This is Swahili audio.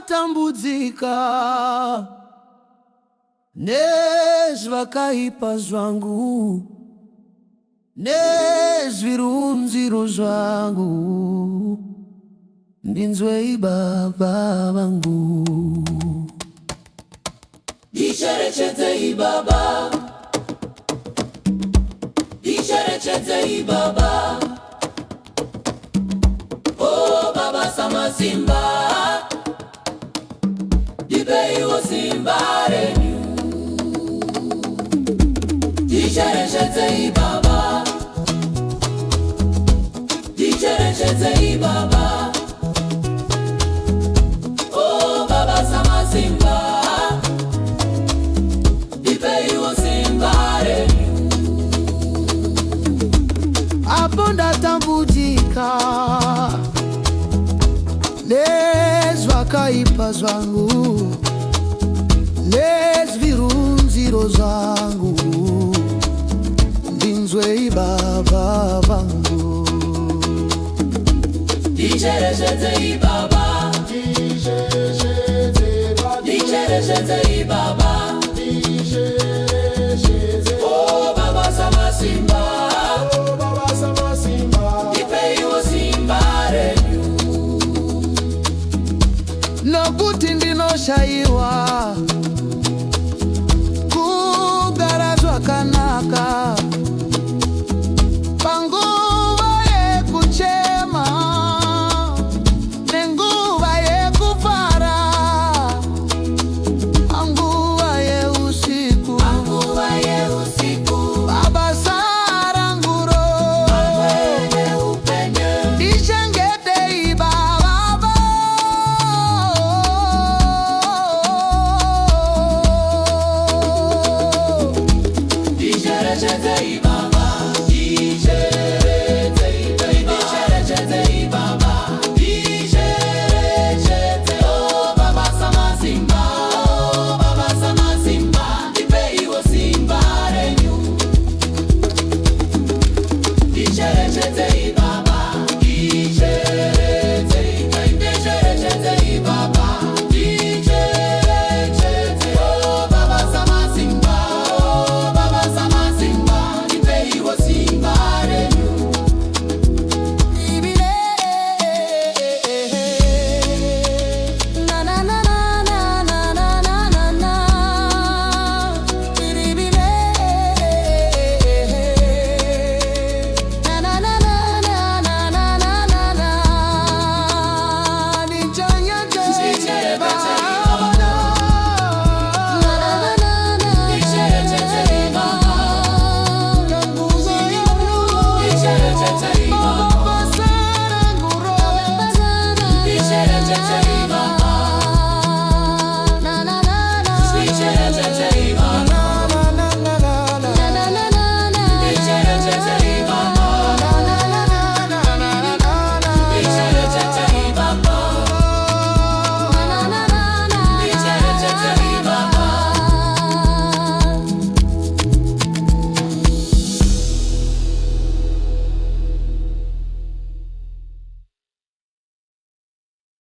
ndatambudzika, nezvakaipa zvangu, nezvirunziro zvangu, ndinzwei Baba vangu. Ndicherechedzei Baba, ndicherechedzei Baba, oh Baba Samasimba, ndipeiwo simba renyu. Ndicherechedzei Baba, ndicherechedzei Baba, oh Baba Samasimba, ndipeiwo simba renyu. Apo ndatambudzika, nezvakaipa zvangu, nezvirunziro zvangu, ndinzwei Baba vangu. Ndicherechedzei Baba, ndicherechedzei Baba, oh Baba Samasimba, ndipeiwo simba renyu. Nokuti ndinoshayiwa kugara zvakanaka,